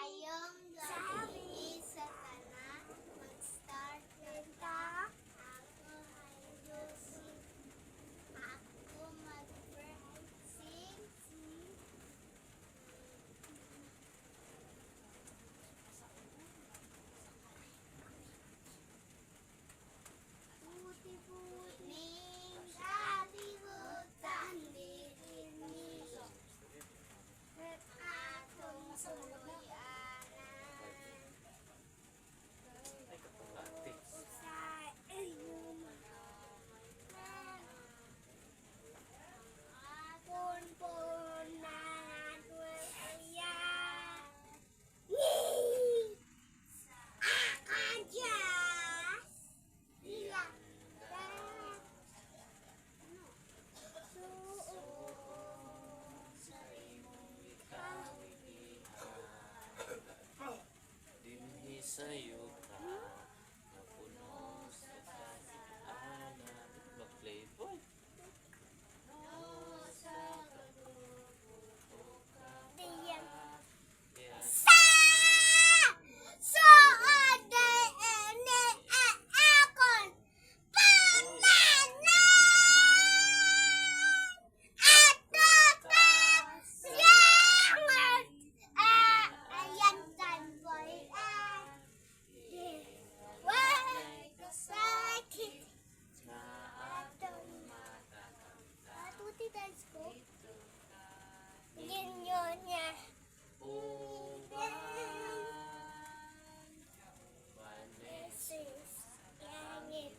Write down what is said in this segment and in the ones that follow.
Ayong gabi sa tanan, mag-start ka. Ako ay Lucy. Ako mag-practicing. Puti-puting gabi butan dirini. Atong suluyanan. Sa iyong pon-ponan wala. Akadyas. Iya. Dinhi sa'yo ka, napuno sa kasiyanan. Mag-playboy. Diyan. Yan. So ade ene akon panglanan ato salamat ayan tanboy why kasakit Na atong matatanda. atuti dance ko yun niya Sis, langit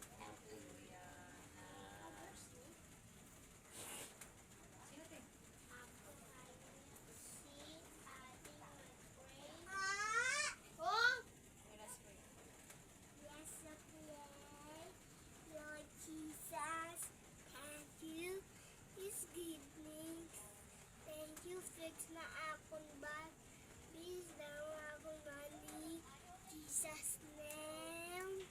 Lord Jesus, thank you. Please give me. Thank you, fix na akong bag. Please daw akong mali. Jesus' name.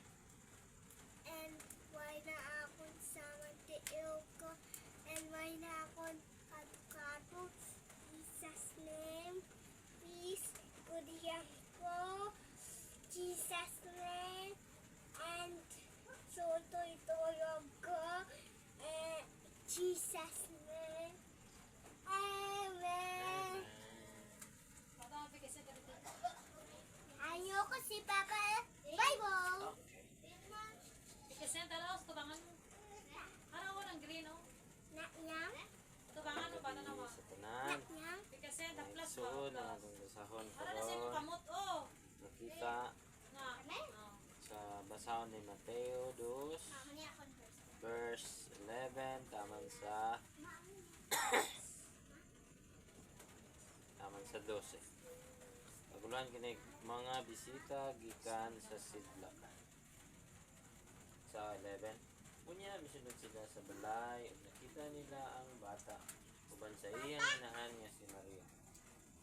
And why na akong sama tiil ko. And why na akong kato-kato. Jesus' name. Please, kudiyan ko. Jesus' name. And so tulog ko. Jesus' name. Amen. Ayoko si Papa. Bible. Ikasen talaos tubangan mo. Ano mo ng green oh? Naklang. Tubangan mo ba na naman? Sa tanan. Naklang. Ikasen da plus ba? Igsoon ang atong basahon Para na sa imong karon. kamot oh. Nakita Na. Oh. sa basahon ni Mateo 2 Mamani ako first. verse 11 taman sa 12. Paguluhan kini mga bisita gikan sa sidlak. Sa 11, unya misunod sila sa balay ug nakita nila ang bata uban sa iyang inahan nga si Maria.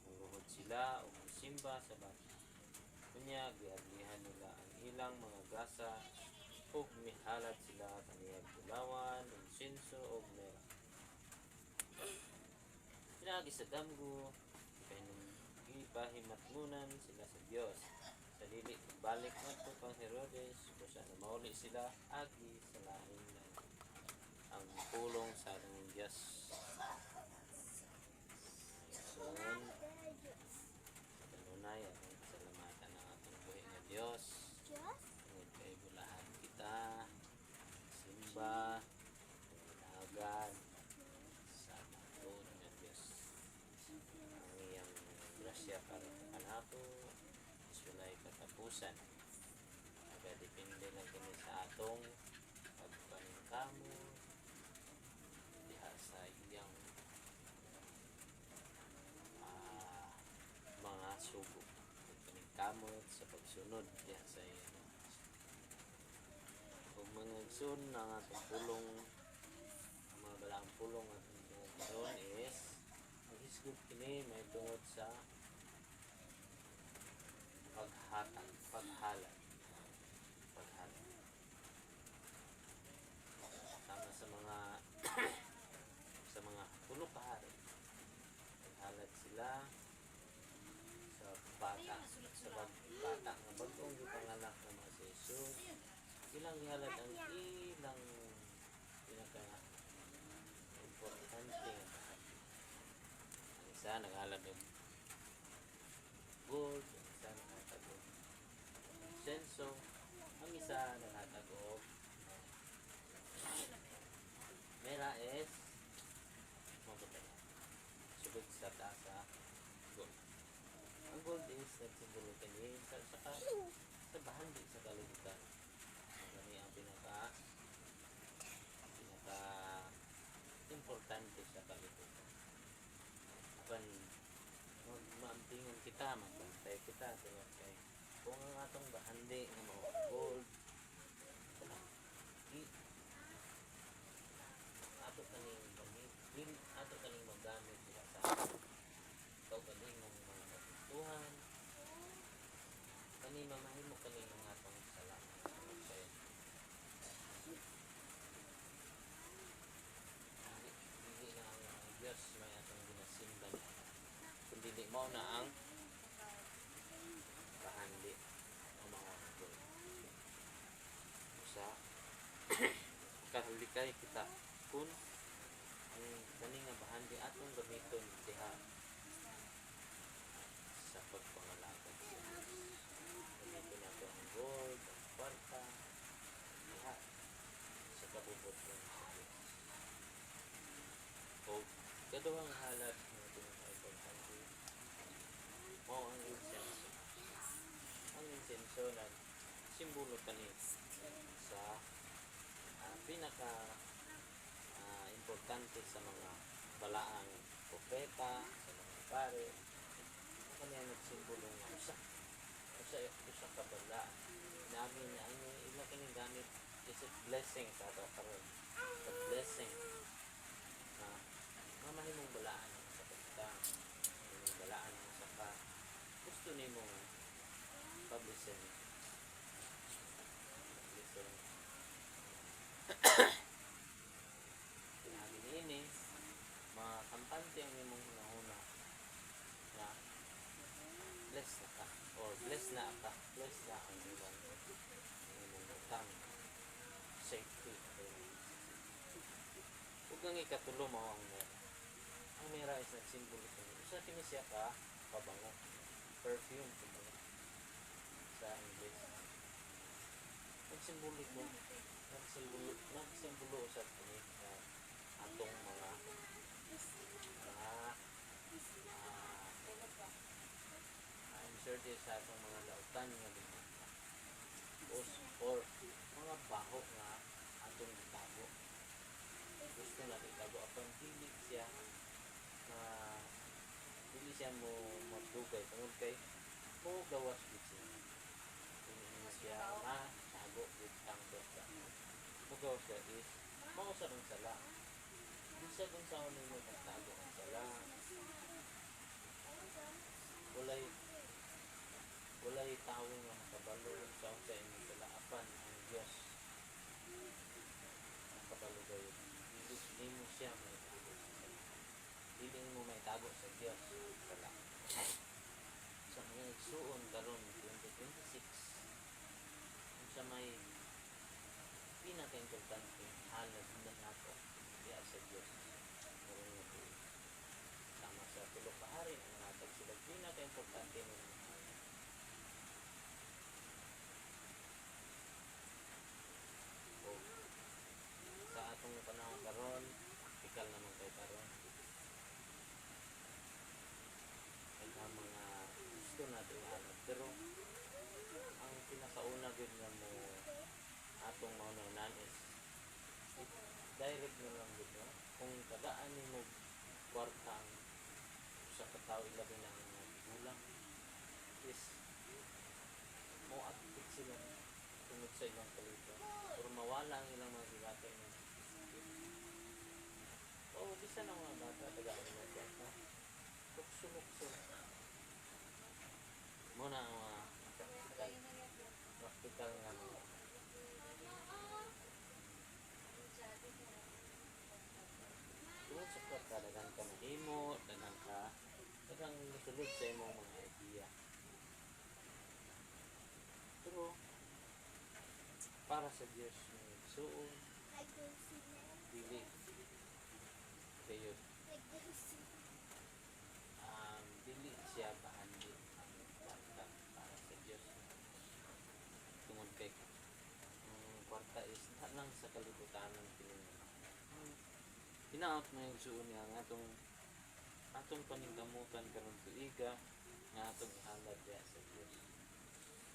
Nangluhod sila ug simba sa bata. Unya giablihan nila ang ilang mga gasa ug mihalad sila kaniyang bulawan, insenso ug mera. Pinagi sa damgo, ipahimatnunan sila sa Dios. Sa dili balik ngadto kang Herodes, kusa na mauli sila agi sa lain lang ang pulong sa atong Dios. Son, kanunay atong pasalamatan ang atong buhi nga Dios. Diyos. Tungod kay bulahan kita, simba, hagad sa matod nga Dios. Ang iyang grasya para sa kanato, is walay katapusan. Nagadepende lang kini sa atong pagpaningkamo diha sa iyang mga sugo. Pagpaningkamot sa pagsunod diha sa iyang kung mga igsoon ang atong pulong, ang mga balaang pulong atong igsoon is maghisgot kini may tungod sa paghalad sama sa mga sa mga pulo kahari paghalad sila sa bata bata sa bata nga bagong gipanganak nga mga si Jesus. Ilang gihalad ang ilang pinaka importante nga bahan. Ang isa naghalad og gold, ang isa naghatag og senso, ang isa naghatag og mera is mabutay sugod sa tasa gold. Ang gold is nagsimbolo kini sa bahandi sa kalibutan. Ang ang pinaka importante sa kalibutan. Apan maampingon kita, magbantay kita tungod kay kung ang atong bahandi nga mao gold ato kaning magamit sila sa ikaw kaning mga kagustuhan kani mamahimo kaning mga atong salamat kay dili na ang Diyos may atong ginasimba niya kundi di mao na ang bahandi o mga gold sa kahulikay kita kung ang kani nga bahandi atong gamiton diha sa pagpangalagad sa Diyos. Gamiton nato ang gold, ang kwarta, diha sa kabubuton sa Diyos. O kaduhang halad nga pinaka-importante mao ang insenso. Ang insenso na simbolo kani sa pinaka importante sa mga balaang propeta, sa mga pare, kanya nagsimbolo nga usa ka bala namin na ang ila kining gamit is it blessing sa ato karon the blessing na mamahimong balaan sa pagtang mamahimong balaan sa ka gusto nimong publishin sinabi niini mga kampante ang imong hunahuna na bless na ka or bless na ang imong utang safety ug ang ikatulo mao ang mera. Ang mera is nagsimbolo sa kini siya ka pabango perfume kumbaga sa English nagsimbolo sa kini atong mga inserte sa atong mga lautan nga binata or mga baho nga atong itago gusto na itago apan dili siya mo magdugay tungod kay mo gawas gid siya matago with ang basta mo gawas siya is mao sa ng sala bisa kung saan mo magtago ang sala walay tawo nga makabalo sa inyong sala apan ang Dios ang kabalo gayon dili mo siya maitago sa sala dili mo maitago sa Dios ang sala sa mga igsuon karon 2026 sa may pinaka-importante halad na nato diya sa Diyos karong nga sama sa tulog kahari ang natag sila pinaka-importante ng halad o sa atong panahon karon praktikal naman kayo karon ay ang mga gusto natin halad pero ang pinakauna gud nga mo atong maunanan is direct na lang gud no kung tagaan nimo kwarta ang usa ka tawo ilabi na ang mga gulang is mo akit sila tungod sa ilang kalito or mawala ang ilang mga gigatay nga o bisa na mga bata tagaan nimo kwarta tukso mo na ang mga practical nga mga tungod sa kwarta daghang ka mahimo daghang musulod sa imong mga idea sa Dios nga igsuon Like those sila. dili kayo Like those sila. dili siya bahandin ang kwarta para sa Dios. Tungod kay ang kwarta is na lang sa kalibutan ng hinaot mo yung suon niya nga atong paningkamutan karon tuiga nga atong ihalad diya sa Dios.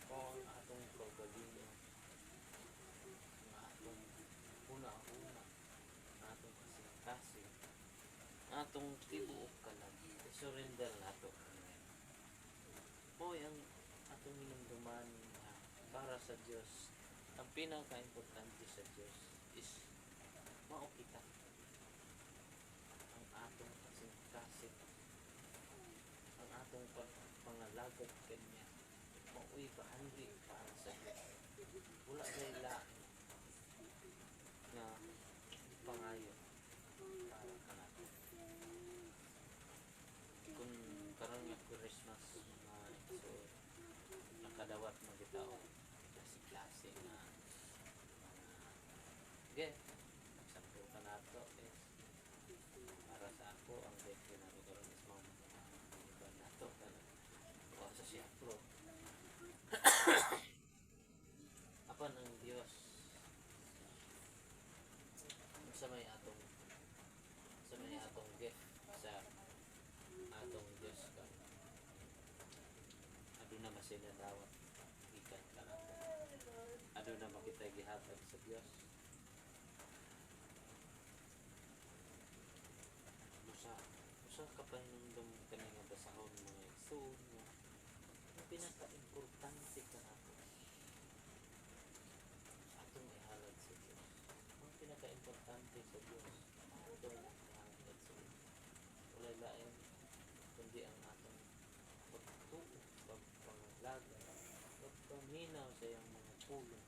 O ang atong kaugalingon nga atong una-una nga atong kasing-kasing nga atong tibuok kalag i-surrender nato. Mo'y ang atong hinumduman nga para sa Dios. Ang pinaka-importante sa Dios is mao kita. Ang atong kasing-kasing, ang atong pangalagad kanya, mao'y bahandi para sa Dios. Wala dahil lain na ipangayo para kanato. Kung karon nga Christmas na so nakadawat mo gitao klase-klase na gift. Example ka nato is para sa ako ang gift ko na karon is mom. Iba nato o sa siya pro. Apan ang Dios sa may atong gift sa atong Dios ka aduna masinadawat ikan kanato aduna makita gihatag sa Dios usa ka pahinumdum kani nga basahon mga igsoon nga ang pinaka-importante kanato atong ihalad sa Dios. Ang pinaka-importante sa Dios atong ihalad sa Dios. Walay lain kundi ang atong pagtuo, pagpangalaga, pagpaminaw sa iyang mga pulong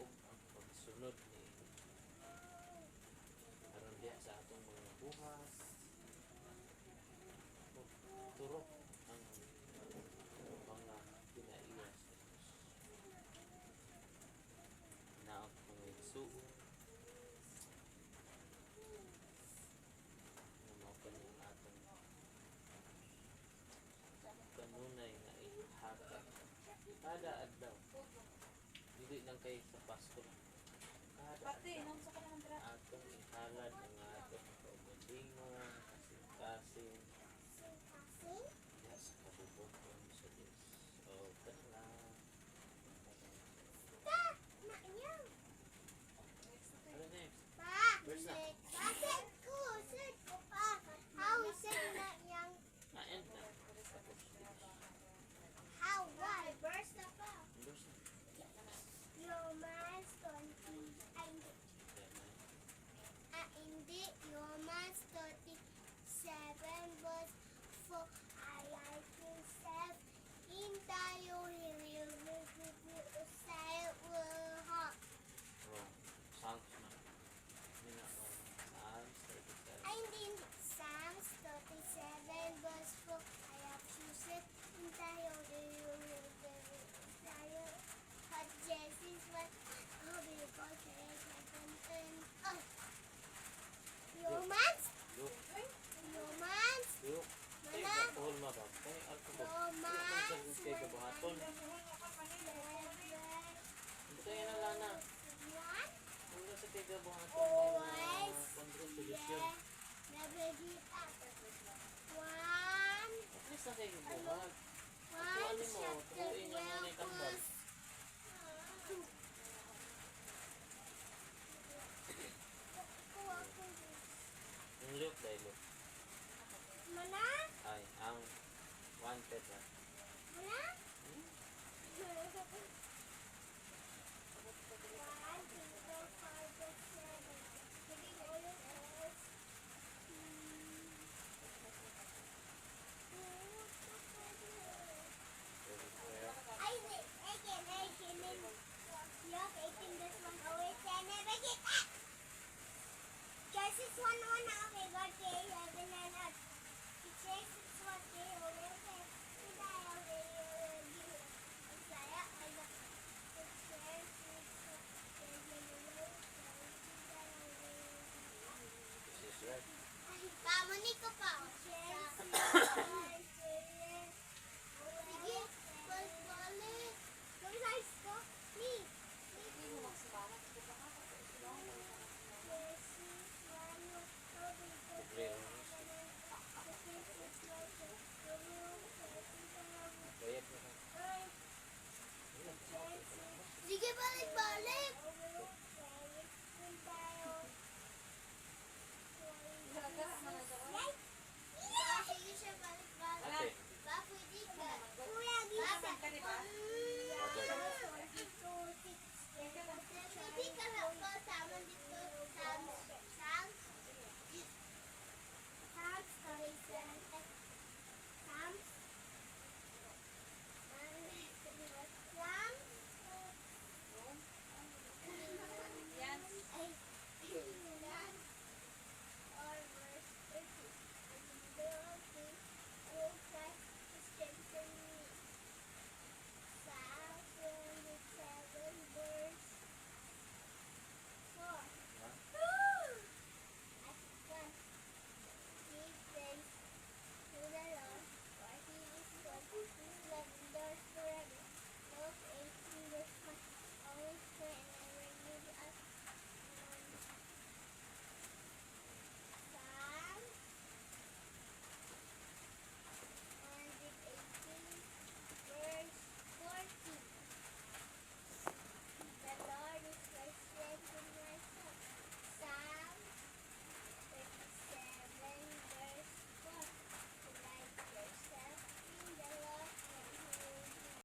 ug ang pagsunod ni aron diha sa atong mga buhas ug turok ang mga pinaiya sa Dios. Naot mga igsuon na mao kanyang atong kanunay nga ihatag kada adlaw dili lang kay sa Pasko lang kada Pati, adlaw nang sa kanang dra. atong ihalad ang atong kaugalingon kasing-kasing Sing? diha sa kabubuton sa Dios o kanang Pa! Naiyang. ano next? Pa! Verse na. Bakit ko? Sir ko pa. How is it naiyang? Na-end na tapos finish. How? Why? Verse na pa. Verse na. Romans 20. Ay, hindi. Hindi. Romans 37 verse 4. I like himself in tayo say will ha. Psalms na. Mina ko. Psalms 37. Ay, hindi. Psalms 37 verse 4. I have chosen in tayo tayo. But Jesus was because Romans? Look. Romans? Look. Ay, Mana? alcohol ma ba? Ay, alcohol. Romans? Kay kabuhaton. Hindi kayo na lana. Hanggang sa kay kabuhaton. Always. Contribution. Never give up. One. At least na kay kabuhat. One Tuwalin mo. chapter Tukuin yung nanay 12 kambal. verse 2. Yung look dahil look. Mana? Ay, ang wanted na. Mana? Hmm? One, two, three, four, six, seven. Very fair. Ay, wait. Father.